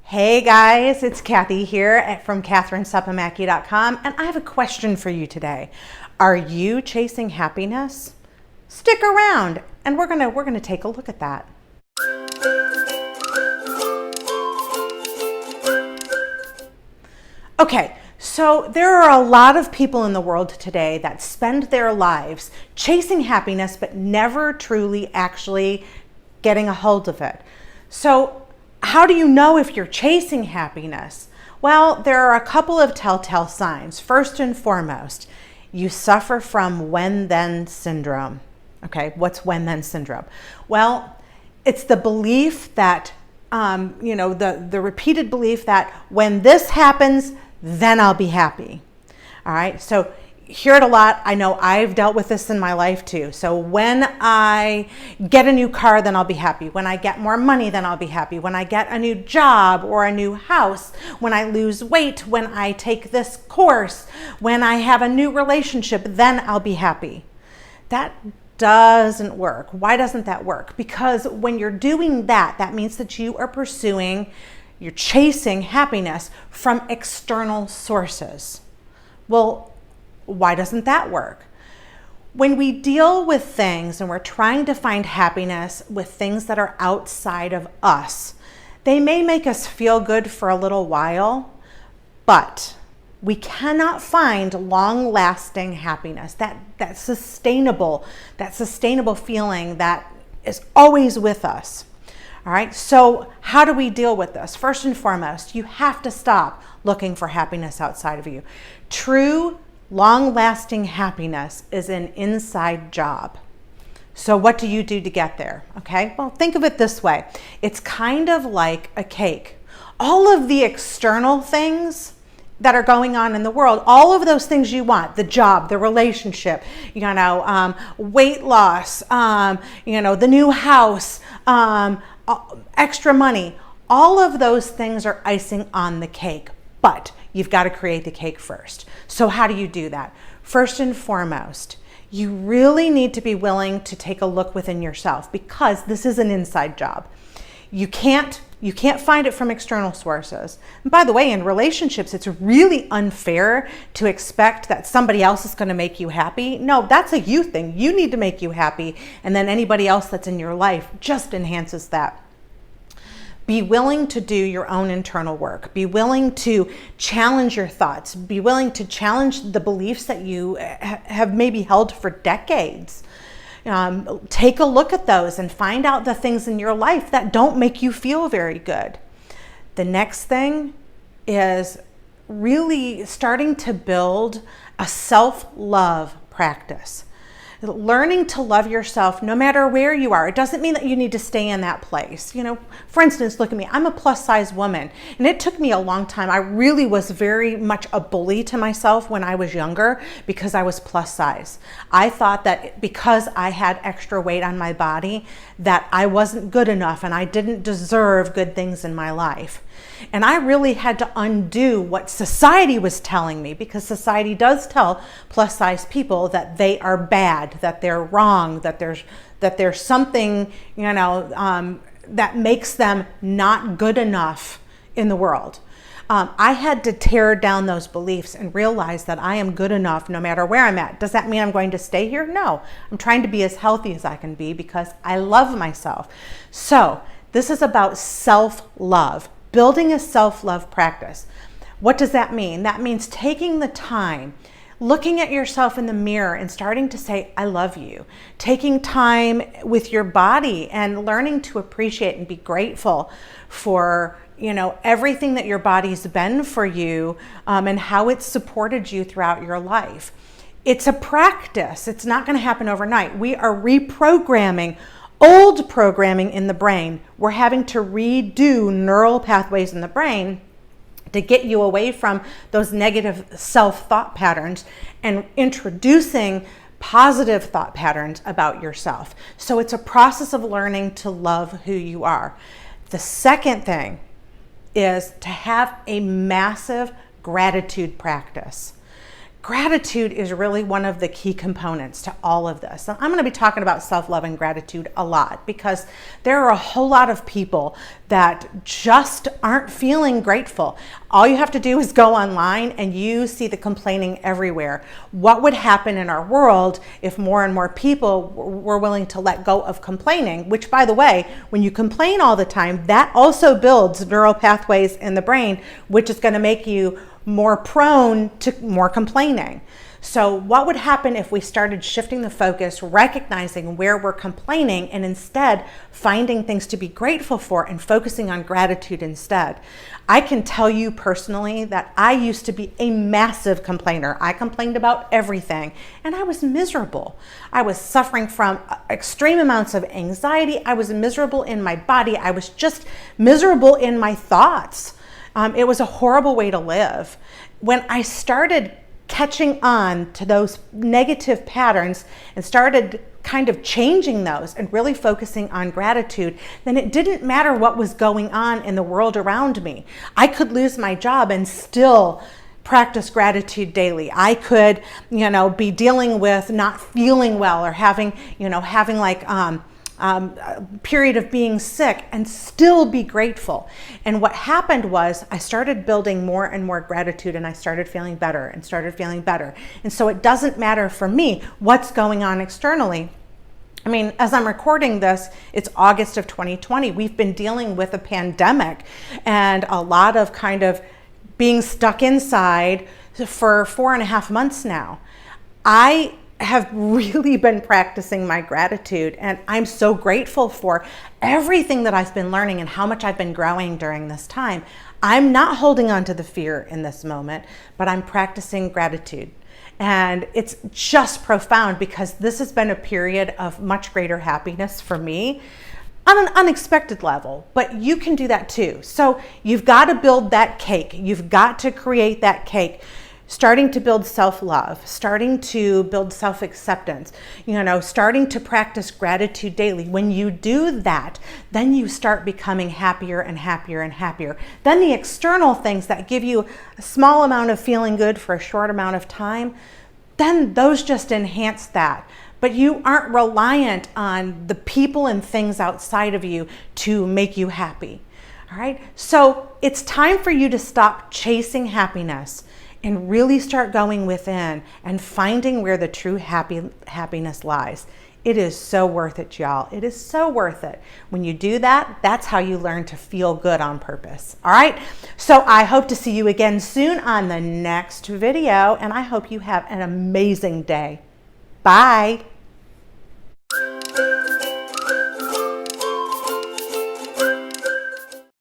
Hey guys, it's Kathy here from KatherineSupamaki.com, and I have a question for you today. Are you chasing happiness? Stick around, and we're gonna take a look at that. Okay, so there are a lot of people in the world today that spend their lives chasing happiness, but never truly actually getting a hold of it. So how do you know if you're chasing happiness? Well, there are a couple of telltale signs. First and foremost, you suffer from when-then syndrome. Okay, what's when-then syndrome? Well, it's the belief that, the repeated belief that when this happens, then I'll be happy. All right, so hear it a lot. I know I've dealt with this in my life too. So when I get a new car, then I'll be happy. When I get more money, then I'll be happy. When I get a new job or a new house, when I lose weight, when I take this course, when I have a new relationship, then I'll be happy. That doesn't work. Why doesn't that work? Because when you're doing that, that means that you're chasing happiness from external sources. Well, why doesn't that work? When we deal with things and we're trying to find happiness with things that are outside of us, they may make us feel good for a little while, but we cannot find long-lasting happiness, that sustainable feeling that is always with us. All right, so how do we deal with this? First and foremost, you have to stop looking for happiness outside of you. True long-lasting happiness is an inside job. So what do you do to get there? Okay, well, think of it this way. It's kind of like a cake. All of the external things that are going on in the world, all of those things you want, the job, the relationship, weight loss, the new house, extra money, all of those things are icing on the cake, but you've got to create the cake first. So how do you do that? First and foremost, you really need to be willing to take a look within yourself, because this is an inside job. You can't find it from external sources. And by the way, in relationships, it's really unfair to expect that somebody else is going to make you happy. No, that's a you thing. You need to make you happy, and then anybody else that's in your life just enhances that. Be willing to do your own internal work. Be willing to challenge your thoughts. Be willing to challenge the beliefs that you have maybe held for decades. Take a look at those and find out the things in your life that don't make you feel very good. The next thing is really starting to build a self-love practice. Learning to love yourself no matter where you are. It doesn't mean that you need to stay in that place. For instance, look at me. I'm a plus size woman, and it took me a long time. I really was very much a bully to myself when I was younger because I was plus size. I thought that because I had extra weight on my body that I wasn't good enough and I didn't deserve good things in my life. And I really had to undo what society was telling me, because society does tell plus size people that they are bad, that they're wrong, that there's something, that makes them not good enough in the world. I had to tear down those beliefs and realize that I am good enough no matter where I'm at. Does that mean I'm going to stay here? No, I'm trying to be as healthy as I can be because I love myself. So this is about self-love. Building a self-love practice. What does that mean? That means taking the time, looking at yourself in the mirror and starting to say, I love you. Taking time with your body and learning to appreciate and be grateful for, everything that your body's been for you, and how it's supported you throughout your life. It's a practice. It's not going to happen overnight. We are reprogramming old programming in the brain. We're having to redo neural pathways in the brain to get you away from those negative self-thought patterns and introducing positive thought patterns about yourself. So it's a process of learning to love who you are. The second thing is to have a massive gratitude practice. gratitude is really one of the key components to all of this. And I'm going to be talking about self-love and gratitude a lot because there are a whole lot of people that just aren't feeling grateful. All you have to do is go online and you see the complaining everywhere. What would happen in our world if more and more people were willing to let go of complaining? Which, by the way, when you complain all the time, that also builds neural pathways in the brain, which is going to make you more prone to more complaining. So what would happen if we started shifting the focus, recognizing where we're complaining, and instead finding things to be grateful for and focusing on gratitude instead? I can tell you personally that I used to be a massive complainer. I complained about everything and I was miserable. I was suffering from extreme amounts of anxiety. I was miserable in my body. I was just miserable in my thoughts. It was a horrible way to live. When I started catching on to those negative patterns and started kind of changing those and really focusing on gratitude, then it didn't matter what was going on in the world around me. I could lose my job and still practice gratitude daily. I could, be dealing with not feeling well or having a period of being sick and still be grateful. And what happened was I started building more and more gratitude and I started feeling better and started feeling better. And so it doesn't matter for me what's going on externally. I mean, as I'm recording this, it's August of 2020. We've been dealing with a pandemic and a lot of kind of being stuck inside for 4.5 months now. I have really been practicing my gratitude, and I'm so grateful for everything that I've been learning and how much I've been growing during this time. I'm not holding on to the fear in this moment, but I'm practicing gratitude. And it's just profound because this has been a period of much greater happiness for me on an unexpected level, but you can do that too. So you've got to build that cake. You've got to create that cake. Starting to build self-love, starting to build self-acceptance, starting to practice gratitude daily. When you do that, then you start becoming happier and happier and happier. Then the external things that give you a small amount of feeling good for a short amount of time, then those just enhance that. But you aren't reliant on the people and things outside of you to make you happy. All right? So it's time for you to stop chasing happiness and really start going within and finding where the true happiness lies. It is so worth it, y'all. It is so worth it. When you do that, that's how you learn to feel good on purpose. All right? So I hope to see you again soon on the next video, and I hope you have an amazing day. Bye.